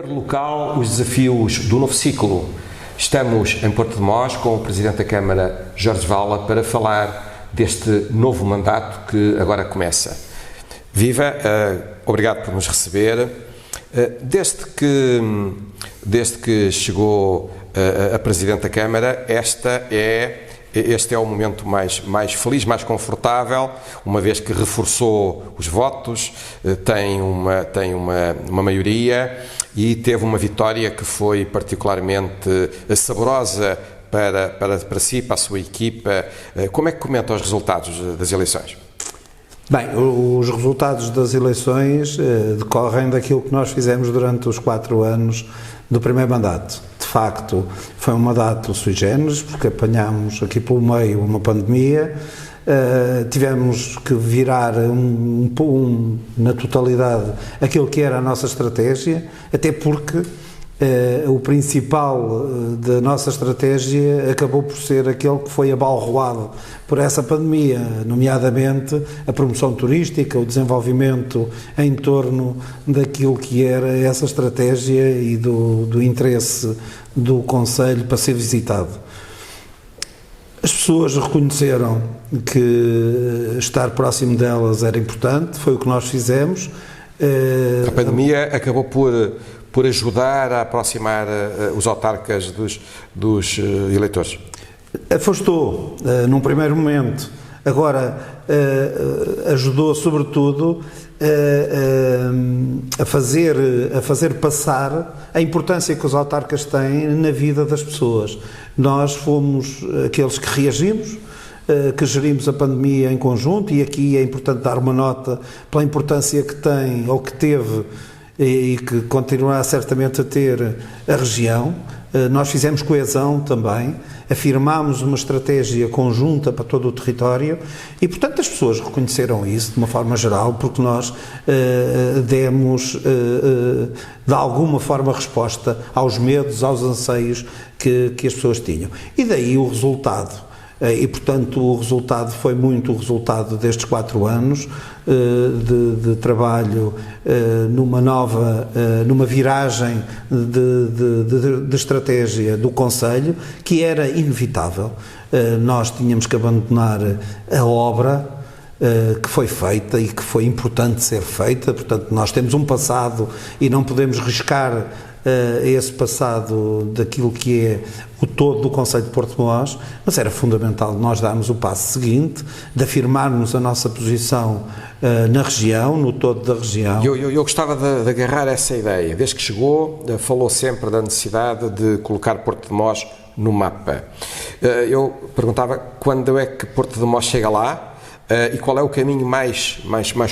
Governo local, os desafios do novo ciclo. Estamos em Porto de Mós com o Presidente da Câmara, Jorge Vala, para falar deste novo mandato que agora começa. Viva, obrigado por nos receber. Desde que chegou a Presidente da Câmara, este é o momento mais feliz, mais confortável, uma vez que reforçou os votos, tem uma maioria e teve uma vitória que foi particularmente saborosa para si, para a sua equipa. Como é que comenta os resultados das eleições? Bem, os resultados das eleições decorrem daquilo que nós fizemos durante os 4 anos do primeiro mandato. De facto, foi um mandato sui generis, porque apanhámos aqui pelo meio uma pandemia, tivemos que virar na totalidade aquilo que era a nossa estratégia, até porque o principal da nossa estratégia acabou por ser aquele que foi abalroado por essa pandemia, nomeadamente a promoção turística, o desenvolvimento em torno daquilo que era essa estratégia e do interesse do Conselho para ser visitado. As pessoas reconheceram que estar próximo delas era importante, foi o que nós fizemos. A pandemia acabou por ajudar a aproximar os autarcas dos eleitores? Afastou, num primeiro momento. Agora, ajudou sobretudo a fazer passar a importância que os autarcas têm na vida das pessoas. Nós fomos aqueles que reagimos, que gerimos a pandemia em conjunto, e aqui é importante dar uma nota pela importância que tem, ou que teve, e que continuará certamente a ter a região. Nós fizemos coesão também, afirmámos uma estratégia conjunta para todo o território e, portanto, as pessoas reconheceram isso de uma forma geral, porque nós demos, de alguma forma, resposta aos medos, aos anseios que as pessoas tinham. E daí o resultado. E, portanto, o resultado foi muito o resultado destes 4 anos de trabalho numa viragem de estratégia do Conselho, que era inevitável. Nós tínhamos que abandonar a obra que foi feita e que foi importante ser feita. Portanto, nós temos um passado e não podemos riscar esse passado daquilo que é o todo do Conselho de Porto de Mós, mas era fundamental nós darmos o passo seguinte, de afirmarmos a nossa posição na região, no todo da região. Eu gostava de agarrar essa ideia. Desde que chegou, falou sempre da necessidade de colocar Porto de Mós no mapa. Eu perguntava quando é que Porto de Mós chega lá e qual é o caminho mais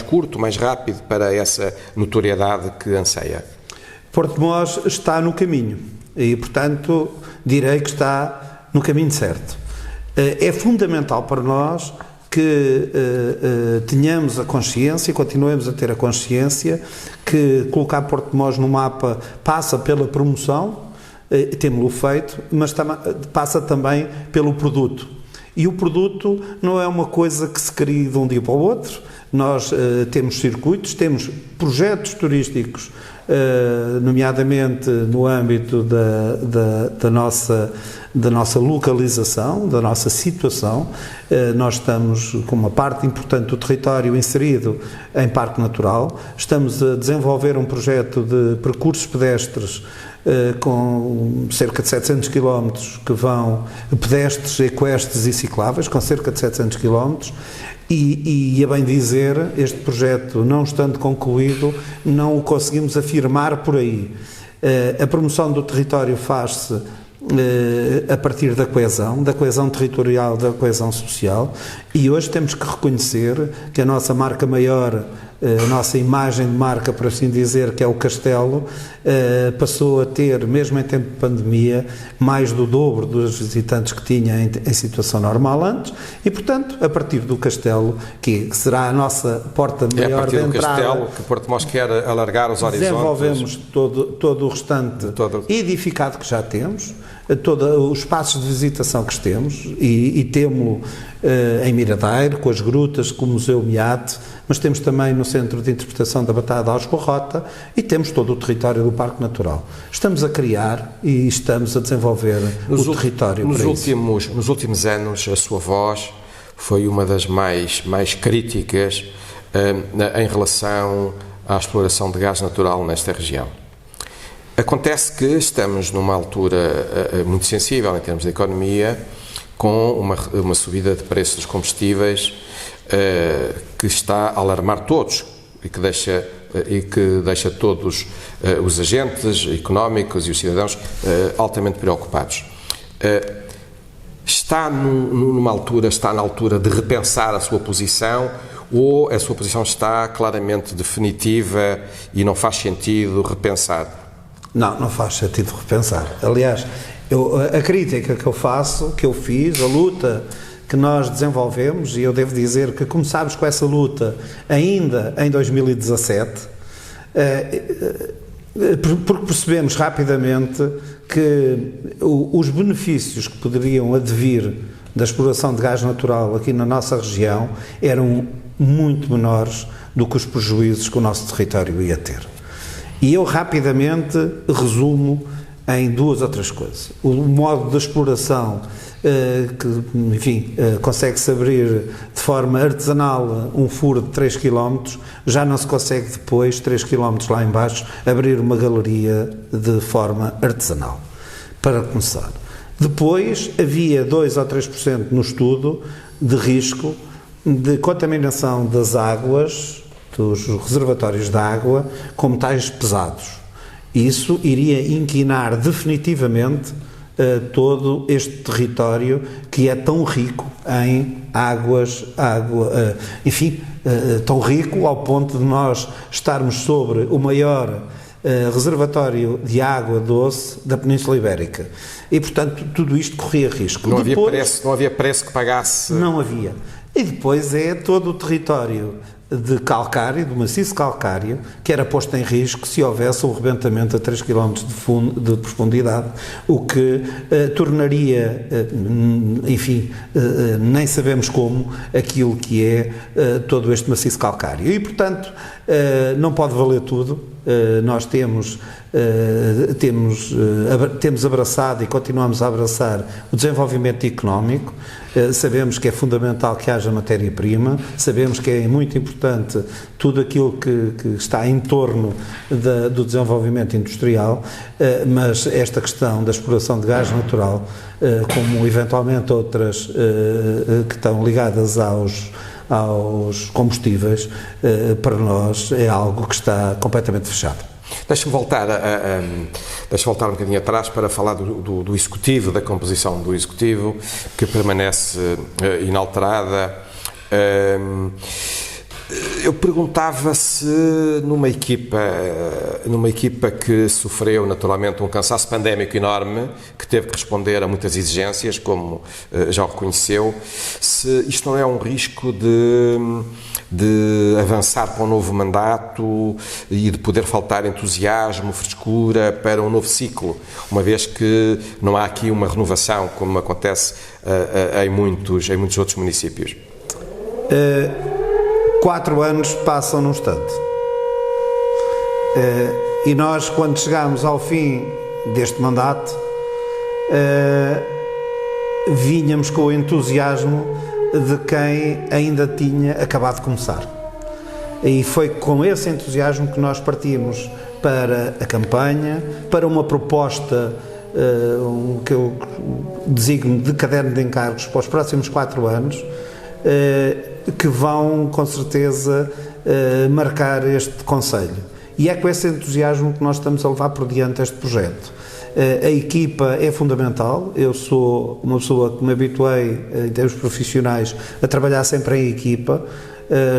curto, mais rápido para essa notoriedade que anseia. Porto de Mós está no caminho e, portanto, direi que está no caminho certo. É fundamental para nós que tenhamos a consciência, continuemos a ter a consciência que colocar Porto de Mós no mapa passa pela promoção, temos-lo feito, mas passa também pelo produto. E o produto não é uma coisa que se cria de um dia para o outro. Nós temos circuitos, temos projetos turísticos, nomeadamente no âmbito da nossa localização, da nossa situação. Nós estamos com uma parte importante do território inserido em Parque Natural. Estamos a desenvolver um projeto de percursos pedestres com cerca de 700 km que vão pedestres, equestres e cicláveis, com cerca de 700 km. E, a bem dizer, este projeto, não estando concluído, não o conseguimos afirmar por aí. A promoção do território faz-se a partir da coesão territorial, da coesão social, e hoje temos que reconhecer que a nossa marca maior, a nossa imagem de marca, por assim dizer, que é o Castelo, passou a ter, mesmo em tempo de pandemia, mais do dobro dos visitantes que tinha em situação normal antes, e, portanto, a partir do Castelo, que será a nossa porta maior de entrada. É a partir do Castelo que Porto de Mós quer alargar os horizontes. Desenvolvemos todo o restante edificado que já temos. todos os espaços de visitação que temos, e temos em Miradeiro, com as grutas, com o Museu Miate, mas temos também no Centro de Interpretação da Batalha de Aljubarrota e temos todo o território do Parque Natural. Estamos a criar e estamos a desenvolver o território para isso. Nos últimos anos, a sua voz foi uma das mais críticas em relação à exploração de gás natural nesta região. Acontece que estamos numa altura muito sensível em termos de economia, com uma subida de preços dos combustíveis que está a alarmar todos e que deixa todos os agentes económicos e os cidadãos altamente preocupados. Está na altura de repensar a sua posição, ou a sua posição está claramente definitiva e não faz sentido repensar? Não faz sentido repensar. Aliás, a crítica que eu fiz, a luta que nós desenvolvemos, e eu devo dizer que começámos com essa luta ainda em 2017, porque percebemos rapidamente que os benefícios que poderiam advir da exploração de gás natural aqui na nossa região eram muito menores do que os prejuízos que o nosso território ia ter. E eu rapidamente resumo em 2 ou 3 coisas. O modo de exploração, consegue-se abrir de forma artesanal um furo de 3 km, já não se consegue depois, 3 km lá em baixo, abrir uma galeria de forma artesanal, para começar. Depois havia 2 ou 3% no estudo de risco de contaminação das águas, dos reservatórios de água, com metais pesados. Isso iria inquinar definitivamente todo este território que é tão rico em tão rico ao ponto de nós estarmos sobre o maior reservatório de água doce da Península Ibérica. E, portanto, tudo isto corria risco. Não havia preço que pagasse? Não havia. E depois é todo o território de calcário, do maciço calcário, que era posto em risco se houvesse um rebentamento a 3 km de profundidade, o que tornaria, nem sabemos como, aquilo que é todo este maciço calcário. E, portanto, não pode valer tudo. Nós temos abraçado e continuamos a abraçar o desenvolvimento económico. Sabemos que é fundamental que haja matéria-prima, sabemos que é muito importante tudo aquilo que está em torno do desenvolvimento industrial, mas esta questão da exploração de gás natural, como eventualmente outras que estão ligadas aos combustíveis, para nós é algo que está completamente fechado. Deixa-me voltar um bocadinho atrás para falar do Executivo, da composição do Executivo, que permanece inalterada. Eu perguntava se numa equipa que sofreu naturalmente um cansaço pandémico enorme, que teve que responder a muitas exigências, como já o reconheceu, se isto não é um risco de avançar para um novo mandato e de poder faltar entusiasmo, frescura para um novo ciclo, uma vez que não há aqui uma renovação, como acontece em muitos outros municípios. 4 anos passam num instante. E nós, quando chegamos ao fim deste mandato, vinhamos com o entusiasmo de quem ainda tinha acabado de começar. E foi com esse entusiasmo que nós partimos para a campanha, para uma proposta que eu designo de caderno de encargos para os próximos 4 anos, que vão, com certeza, marcar este concelho. E é com esse entusiasmo que nós estamos a levar por diante este projeto. A equipa é fundamental. Eu sou uma pessoa que me habituei, em termos profissionais, a trabalhar sempre em equipa.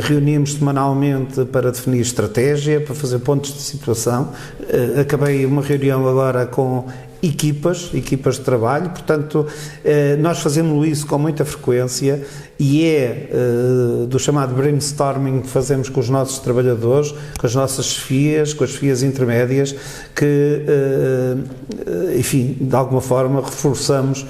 reunimos semanalmente para definir estratégia, para fazer pontos de situação. Acabei uma reunião agora com equipas de trabalho, portanto, nós fazemos isso com muita frequência e é do chamado brainstorming que fazemos com os nossos trabalhadores, com as nossas chefias, com as chefias intermédias, que, enfim, de alguma forma reforçamos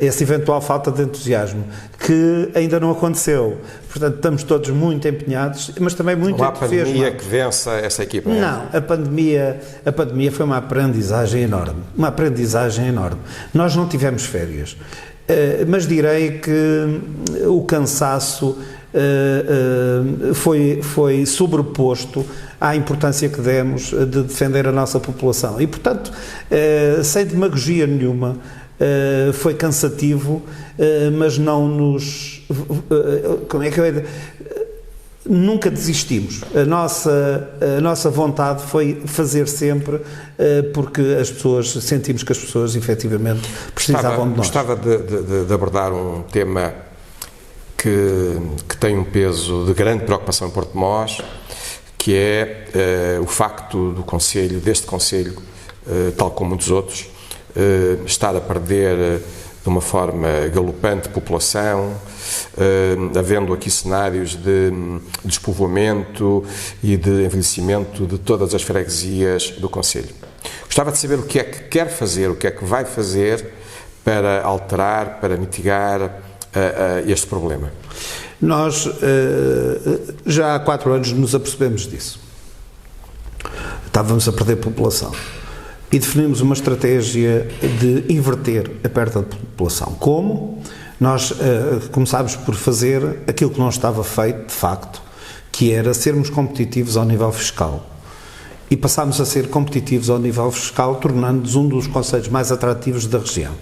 essa eventual falta de entusiasmo, que ainda não aconteceu. Portanto, estamos todos muito empenhados, mas também muito entusiasmados. Não há pandemia que vença essa equipa? Não, a pandemia foi uma aprendizagem enorme. Uma aprendizagem enorme. Nós não tivemos férias, mas direi que o cansaço foi sobreposto à importância que demos de defender a nossa população. E, portanto, sem demagogia nenhuma, foi cansativo, mas não nos... Como é que eu... Nunca desistimos. A nossa vontade foi fazer sempre, porque sentimos que as pessoas efetivamente precisavam de nós. Gostava de abordar um tema que tem um peso de grande preocupação em Porto-de-Mós, que é o facto deste Conselho, tal como muitos outros, estar a perder de uma forma galopante população, havendo aqui cenários de despovoamento e de envelhecimento de todas as freguesias do Conselho. Gostava de saber o que é que quer fazer, o que é que vai fazer para alterar, para mitigar este problema. Nós já há 4 anos nos apercebemos disso. Estávamos a perder população. E definimos uma estratégia de inverter a perda de população. Como? Nós começámos por fazer aquilo que não estava feito, de facto, que era sermos competitivos ao nível fiscal. E passámos a ser competitivos ao nível fiscal, tornando-nos um dos concelhos mais atrativos da região.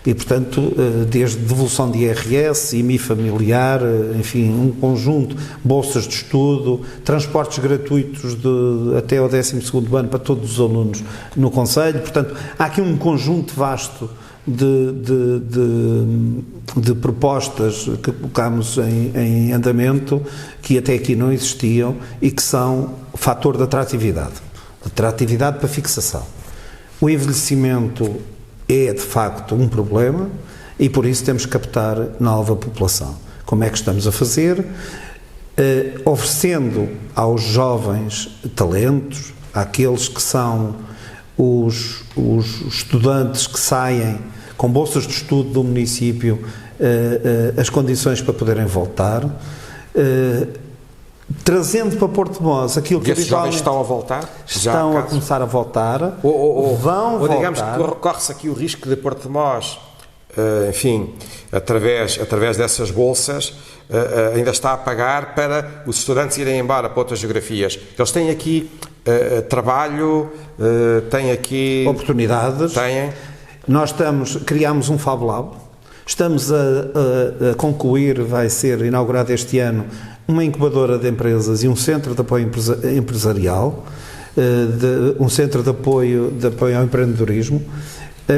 E, portanto, desde devolução de IRS, IMI familiar, enfim, um conjunto, bolsas de estudo, transportes gratuitos até ao 12º ano para todos os alunos no concelho. Portanto, há aqui um conjunto vasto de propostas que colocamos em andamento, que até aqui não existiam e que são fator de atratividade para fixação. O envelhecimento é de facto um problema e por isso temos que captar nova população. Como é que estamos a fazer? Oferecendo aos jovens talentos, àqueles que são os estudantes que saem com bolsas de estudo do município, as condições para poderem voltar, trazendo para Porto-de-Mós aquilo que esses jovens estão a voltar? Estão a começar a voltar, vão voltar. Digamos que corre-se aqui o risco de Porto-de-Mós, enfim, através dessas bolsas, ainda está a pagar para os estudantes irem embora para outras geografias. Eles têm aqui trabalho, têm aqui... oportunidades. Nós criámos um Fab Lab, estamos a concluir, vai ser inaugurado este ano, uma incubadora de empresas e um centro de apoio empresarial, um centro de apoio ao empreendedorismo.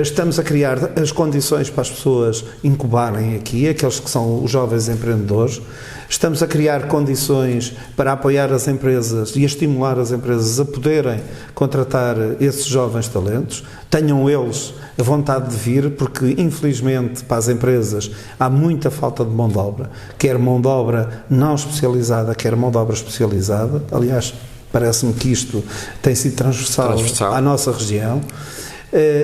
Estamos a criar as condições para as pessoas incubarem aqui, aqueles que são os jovens empreendedores. Estamos a criar condições para apoiar as empresas e a estimular as empresas a poderem contratar esses jovens talentos. Tenham eles a vontade de vir, porque infelizmente para as empresas há muita falta de mão de obra, quer mão de obra não especializada, quer mão de obra especializada. Aliás, parece-me que isto tem sido transversal à nossa região.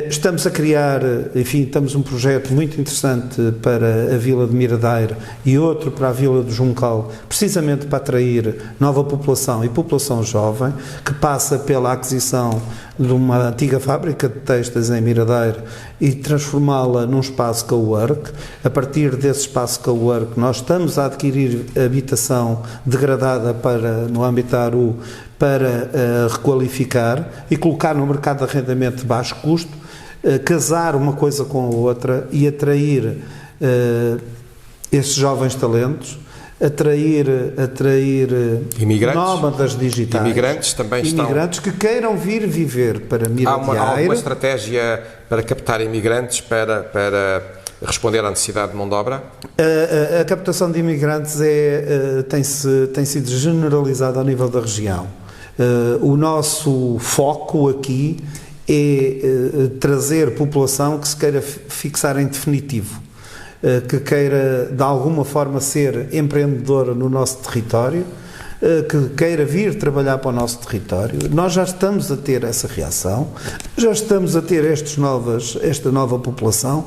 Estamos a criar, enfim, temos um projeto muito interessante para a Vila de Miradeiro e outro para a Vila do Juncal, precisamente para atrair nova população e população jovem, que passa pela aquisição de uma antiga fábrica de textas em Miradeiro e transformá-la num espaço cowork. A partir desse espaço cowork nós estamos a adquirir habitação degradada no âmbito da ARU para requalificar e colocar no mercado de arrendamento de baixo custo, casar uma coisa com a outra e atrair esses jovens talentos, atrair imigrantes, nómadas digitais, imigrantes também imigrantes que queiram vir viver para Miradeiro. Há uma estratégia para captar imigrantes para responder à necessidade de mão de obra? A captação de imigrantes tem sido generalizada ao nível da região. O nosso foco aqui é trazer população que se queira fixar em definitivo, que queira de alguma forma ser empreendedora no nosso território, que queira vir trabalhar para o nosso território. Nós já estamos a ter essa reação, já estamos a ter esta nova população,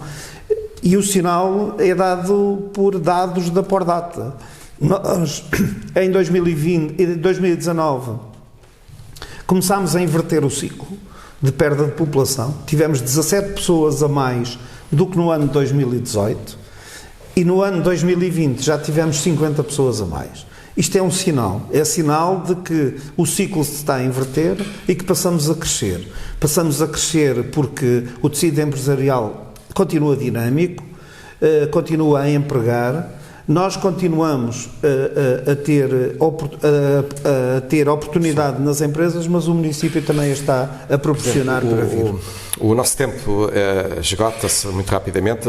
e o sinal é dado por dados da Pordata. Nós, em 2019, começámos a inverter o ciclo de perda de população. Tivemos 17 pessoas a mais do que no ano de 2018, e no ano de 2020 já tivemos 50 pessoas a mais. Isto é sinal de que o ciclo se está a inverter e que passamos a crescer. Passamos a crescer porque o tecido empresarial continua dinâmico, continua a empregar, nós continuamos a ter oportunidade nas empresas, mas o município também está a proporcionar para vir. O nosso tempo esgota-se muito rapidamente.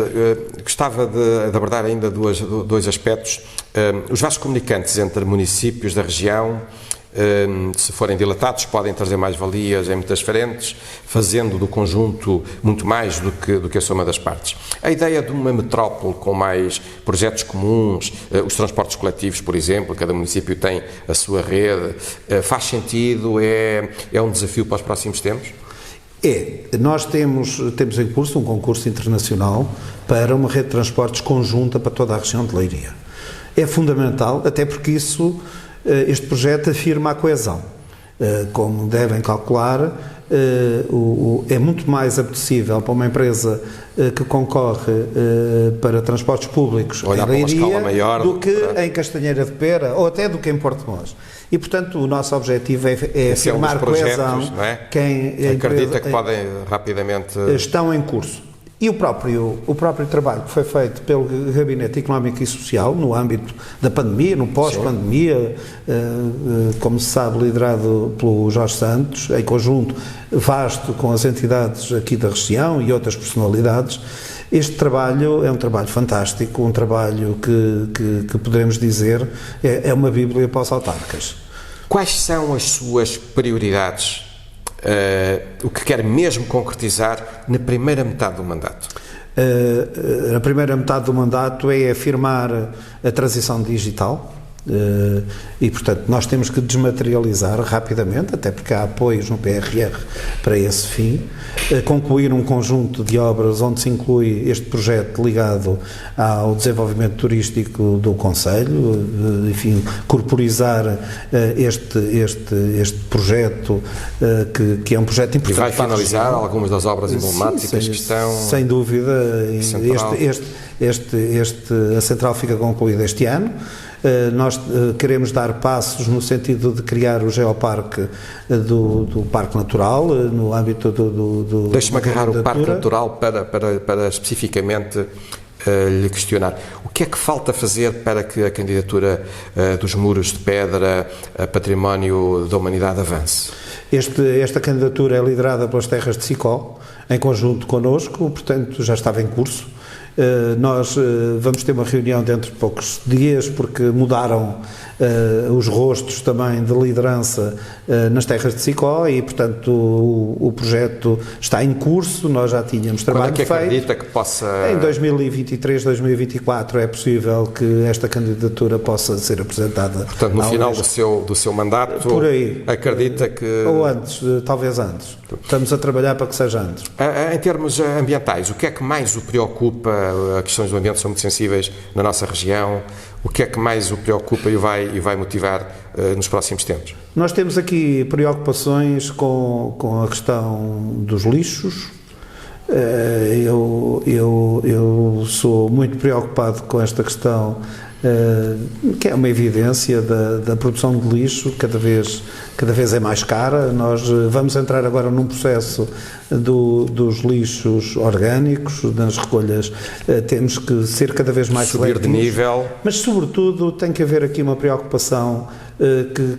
Gostava de abordar ainda dois aspectos. Os vasos comunicantes entre municípios da região, se forem dilatados, podem trazer mais-valias em muitas frentes, fazendo do conjunto muito mais do que a soma das partes. A ideia de uma metrópole com mais projetos comuns, os transportes coletivos, por exemplo, cada município tem a sua rede, faz sentido? É um desafio para os próximos tempos? Nós temos em curso um concurso internacional para uma rede de transportes conjunta para toda a região de Leiria. É fundamental, até porque este projeto afirma a coesão. Como devem calcular, é muito mais apetecível para uma empresa que concorre para transportes públicos em Leiria do que em Castanheira de Pera ou até do que em Portimão. E, portanto, o nosso objetivo é afirmar coesão. Não é? Quem acredita que podem rapidamente... Estão em curso. E o próprio trabalho que foi feito pelo Gabinete Económico e Social, no âmbito da pandemia, no pós-pandemia, como se sabe, liderado pelo Jorge Santos, em conjunto vasto com as entidades aqui da região e outras personalidades. Este trabalho é um trabalho fantástico, um trabalho que poderemos dizer é uma bíblia para os autarcas. Quais são as suas prioridades? O que quer mesmo concretizar na primeira metade do mandato? Na primeira metade do mandato é afirmar a transição digital e, portanto, nós temos que desmaterializar rapidamente, até porque há apoios no PRR para esse fim, concluir um conjunto de obras onde se inclui este projeto ligado ao desenvolvimento turístico do concelho, enfim, corporizar este projeto que é um projeto importante. E vai finalizar algumas das obras emblemáticas que estão... Sem dúvida, a central fica concluída este ano. Nós queremos dar passos no sentido de criar o geoparque do Parque Natural, no âmbito do Deixe-me agarrar o Parque Natural para especificamente lhe questionar. O que é que falta fazer para que a candidatura dos muros de pedra a património da humanidade avance? Esta candidatura é liderada pelas Terras de Sicó, em conjunto connosco, portanto já estava em curso. Nós vamos ter uma reunião dentro de poucos dias, porque mudaram os rostos também de liderança nas Terras de Sicó e, portanto, o projeto está em curso. Nós já tínhamos trabalho feito. Quando é que acredita que possa... Em 2023, 2024 é possível que esta candidatura possa ser apresentada. Portanto, no final do seu mandato, por aí, acredita que... Ou antes, talvez antes. Estamos a trabalhar para que seja antes. Em termos ambientais, o que é que mais o preocupa? As questões do ambiente são muito sensíveis na nossa região. O que é que mais o preocupa e vai motivar nos próximos tempos? Nós temos aqui preocupações com a questão dos lixos. Eu sou muito preocupado com esta questão, que é uma evidência da produção de lixo, cada vez é mais cara. Nós vamos entrar agora num processo dos lixos orgânicos, nas recolhas, temos que ser cada vez mais subir de nível. Mas, sobretudo, tem que haver aqui uma preocupação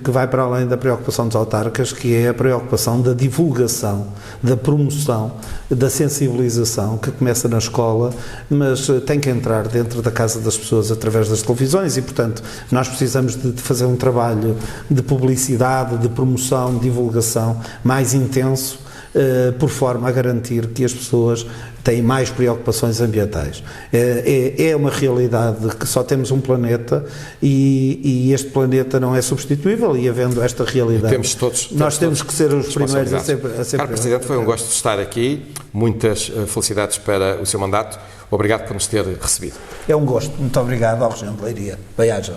que vai para além da preocupação dos autarcas, que é a preocupação da divulgação, da promoção, da sensibilização, que começa na escola, mas tem que entrar dentro da casa das pessoas através das televisões e, portanto, nós precisamos de fazer um trabalho de publicidade, de promoção, de divulgação mais intenso, por forma a garantir que as pessoas têm mais preocupações ambientais. É uma realidade que só temos um planeta e este planeta não é substituível, e havendo esta realidade, nós temos que ser os primeiros a ser Caro Presidente, foi um gosto de estar aqui, muitas felicidades para o seu mandato, obrigado por nos ter recebido. É um gosto, muito obrigado ao Regente de Leiria. Bem-aja.